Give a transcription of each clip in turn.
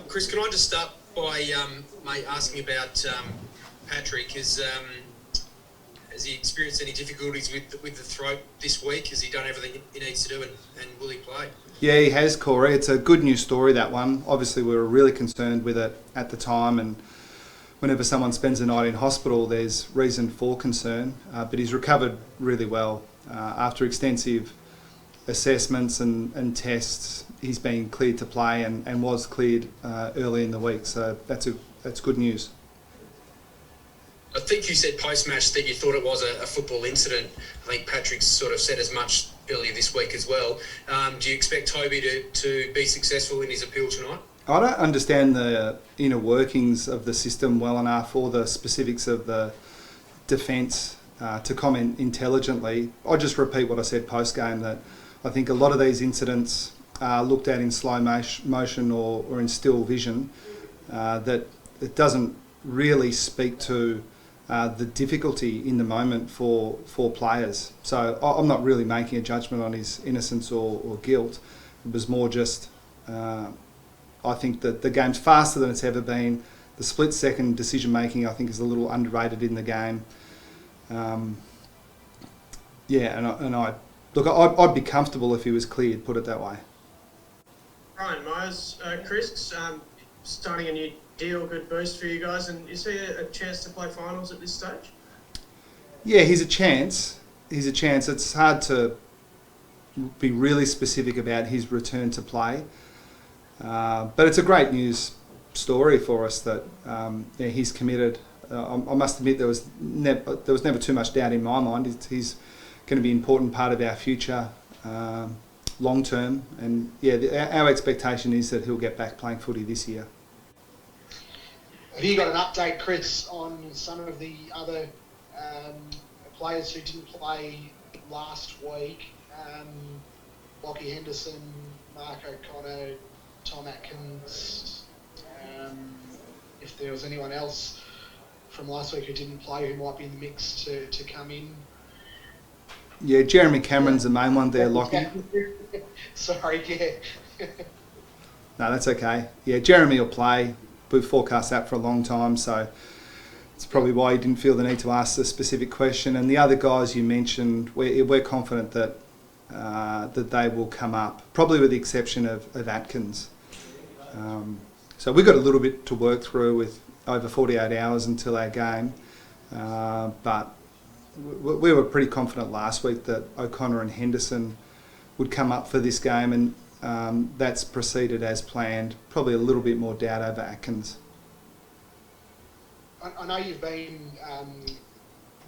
Chris, can I just start by mate asking about Patrick? Has he experienced any difficulties with the throat this week? Has he done everything he needs to do, and will he play? Yeah, he has, Corey. It's a good news story, that one. Obviously, we were really concerned with it at the time, and whenever someone spends a night in hospital, there's reason for concern. But he's recovered really well. After extensive assessments and tests, he's been cleared to play and was cleared early in the week. So that's good news. I think you said post-match that you thought it was a football incident. I think Patrick's sort of said as much earlier this week as well. Do you expect Toby to be successful in his appeal tonight? I don't understand the inner workings of the system well enough, or the specifics of the defence to comment intelligently. I'll just repeat what I said post-game, that I think a lot of these incidents are looked at in slow motion or in still vision, that it doesn't really speak to the difficulty in the moment for players. So I'm not really making a judgment on his innocence or guilt. It was more just, I think that the game's faster than it's ever been. The split-second decision-making, I think, is a little underrated in the game. I'd be comfortable if he was cleared, put it that way. Ryan Miers, Chris, starting a new deal, good boost for you guys, and is he a chance to play finals at this stage? Yeah, he's a chance. It's hard to be really specific about his return to play, but it's a great news story for us that he's committed. I must admit there was never too much doubt in my mind. He's going to be an important part of our future long term, and our expectation is that he'll get back playing footy this year. Have you got an update, Chris, on some of the other players who didn't play last week? Lockie Henderson, Mark O'Connor, Tom Atkins. If there was anyone else from last week who didn't play who might be in the mix to come in. Yeah, Jeremy Cameron's the main one there, Lockie. Sorry, yeah. No, that's okay. Yeah, Jeremy will play. We've forecast that for a long time, so it's probably why you didn't feel the need to ask the specific question. And the other guys you mentioned, we're confident that they will come up, probably with the exception of Atkins. So we've got a little bit to work through with over 48 hours until our game, but we were pretty confident last week that O'Connor and Henderson would come up for this game, and that's proceeded as planned. Probably a little bit more doubt over Atkins. I know you've been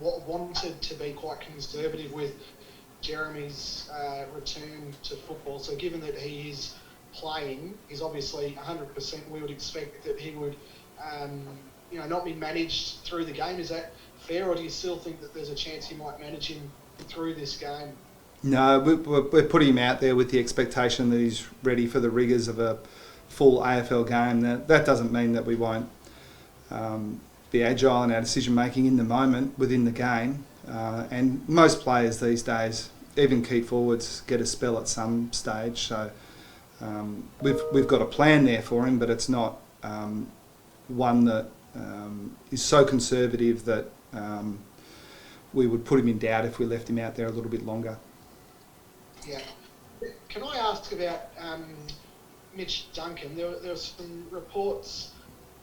wanted to be quite conservative with Jeremy's return to football. So given that he is playing, he's obviously 100%. We would expect that he would, not be managed through the game. Is that fair, or do you still think that there's a chance he might manage him through this game? No, we're putting him out there with the expectation that he's ready for the rigours of a full AFL game. That doesn't mean that we won't be agile in our decision making in the moment within the game. And most players these days, even key forwards, get a spell at some stage. So we've got a plan there for him, but it's not one that is so conservative that we would put him in doubt if we left him out there a little bit longer. Yeah. Can I ask about Mitch Duncan? There were some reports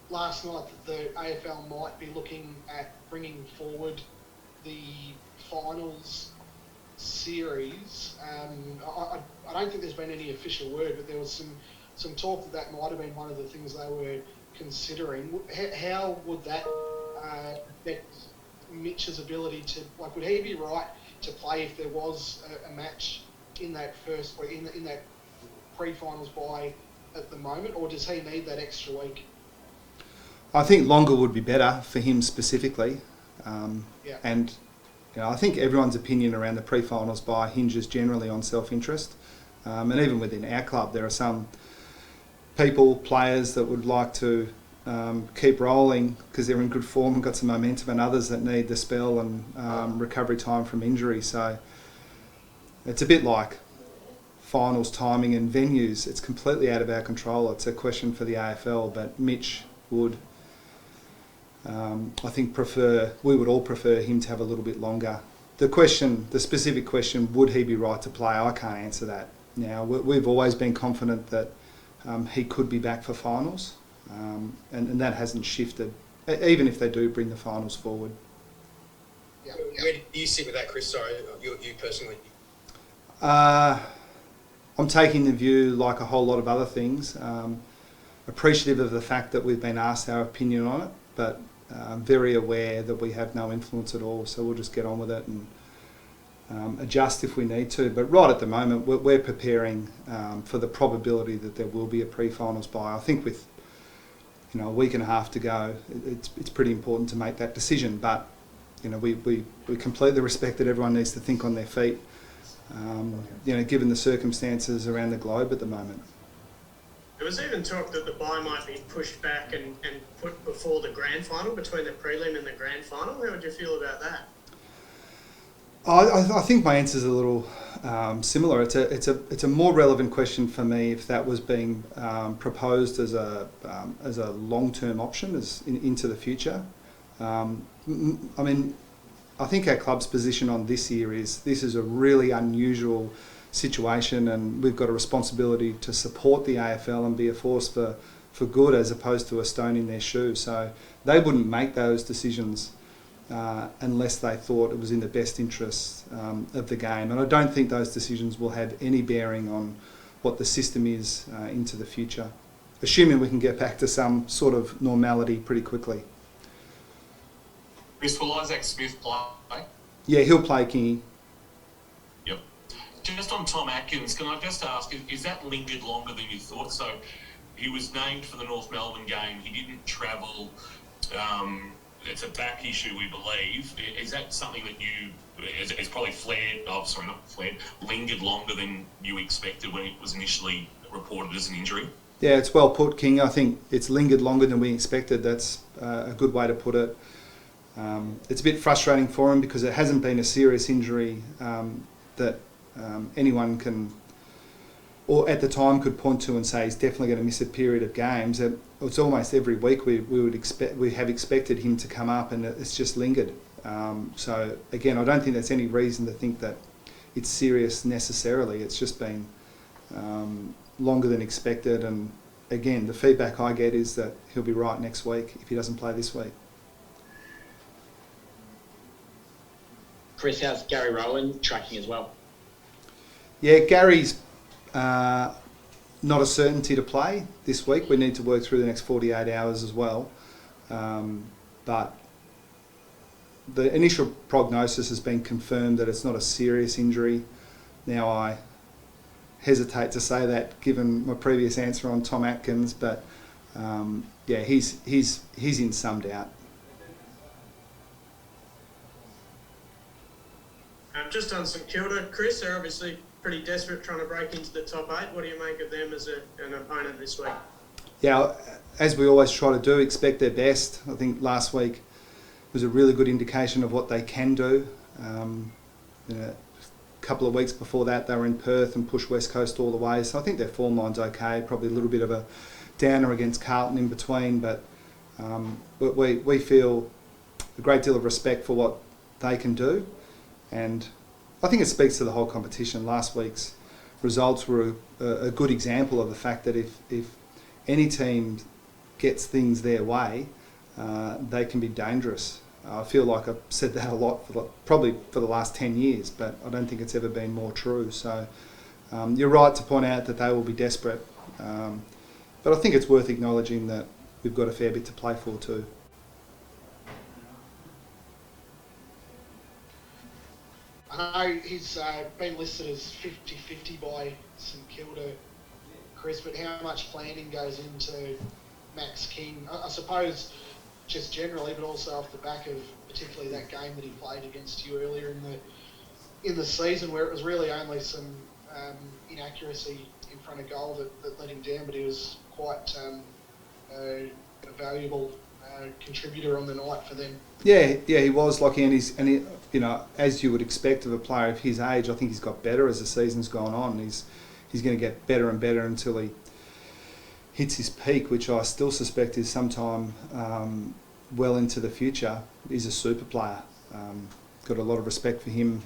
last night that the AFL might be looking at bringing forward the finals series. I don't think there's been any official word, but there was some talk that might have been one of the things they were considering. How would that affect Mitch's ability to, would he be right to play if there was a match in that first, in that pre-finals bye at the moment, or does he need that extra week? I think longer would be better for him specifically. Yeah. And I think everyone's opinion around the pre-finals bye hinges generally on self-interest. And even within our club, there are some people, players that would like to keep rolling because they're in good form and got some momentum, and others that need the spell and recovery time from injury. So it's a bit like finals timing and venues, it's completely out of our control. It's a question for the AFL, but Mitch would, I think, we would all prefer him to have a little bit longer. The specific question, would he be right to play? I can't answer that. Now, we've always been confident that he could be back for finals, and that hasn't shifted, even if they do bring the finals forward. Yeah. Where do you sit with that, Chris? Sorry, you personally. I'm taking the view, like a whole lot of other things, appreciative of the fact that we've been asked our opinion on it, but very aware that we have no influence at all, so we'll just get on with it and adjust if we need to. But right at the moment, we're preparing for the probability that there will be a pre-finals bye. I think with a week and a half to go, it's pretty important to make that decision. But we completely respect that everyone needs to think on their feet. Given the circumstances around the globe at the moment. There was even talk that the bye might be pushed back and put before the grand final, between the prelim and the grand final. How would you feel about that? I think my answer is a little similar. It's a more relevant question for me if that was being proposed as a long-term option into the future. I think our club's position on this year is this is a really unusual situation, and we've got a responsibility to support the AFL and be a force for good as opposed to a stone in their shoe. So they wouldn't make those decisions unless they thought it was in the best interest of the game. And I don't think those decisions will have any bearing on what the system is into the future, assuming we can get back to some sort of normality pretty quickly. Chris, will Isaac Smith play? Yeah, he'll play, Kingy. Yep. Just on Tom Atkins, can I just ask, is that lingered longer than you thought? So he was named for the North Melbourne game. He didn't travel. It's a back issue, we believe. Is that something that it's probably lingered longer than you expected when it was initially reported as an injury? Yeah, it's well put, King. I think it's lingered longer than we expected. That's a good way to put it. It's a bit frustrating for him because it hasn't been a serious injury that anyone can, or at the time could point to and say he's definitely going to miss a period of games. It's almost every week we have expected him to come up, and it's just lingered. So again, I don't think there's any reason to think that it's serious necessarily. It's just been longer than expected, and again, the feedback I get is that he'll be right next week if he doesn't play this week. Chris, how's Gary Rohan tracking as well? Yeah, Gary's not a certainty to play this week. We need to work through the next 48 hours as well. But the initial prognosis has been confirmed that it's not a serious injury. Now, I hesitate to say that given my previous answer on Tom Atkins, but he's in some doubt. Just on St Kilda, Chris, they're obviously pretty desperate trying to break into the top 8. What do you make of them as an opponent this week? Yeah, as we always try to do, expect their best. I think last week was a really good indication of what they can do. A couple of weeks before that, they were in Perth and pushed West Coast all the way. So I think their form line's okay. Probably a little bit of a downer against Carlton in between, but we feel a great deal of respect for what they can do. And I think it speaks to the whole competition. Last week's results were a good example of the fact that if any team gets things their way, they can be dangerous. I feel like I've said that a lot, probably for the last 10 years, but I don't think it's ever been more true. So you're right to point out that they will be desperate. But I think it's worth acknowledging that we've got a fair bit to play for too. I know he's been listed as 50-50 by St Kilda, Chris, but how much planning goes into Max King? I suppose just generally, but also off the back of particularly that game that he played against you earlier in the season, where it was really only some inaccuracy in front of goal that let him down, but he was quite a valuable contributor on the night for them. Yeah, he was, Lockie, and he, as you would expect of a player of his age, I think he's got better as the season's gone on. He's he's going to get better and better until he hits his peak, which I still suspect is sometime well into the future. He's a super player. Got a lot of respect for him,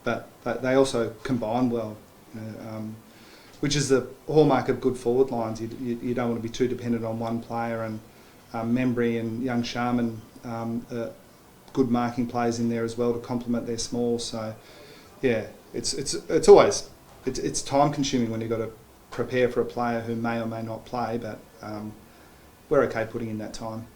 but they also combine well, which is the hallmark of good forward lines. You don't want to be too dependent on one player, and Membry and young Sharman, good marking players in there as well to complement their small. So, yeah, it's always time consuming when you've got to prepare for a player who may or may not play, but we're okay putting in that time.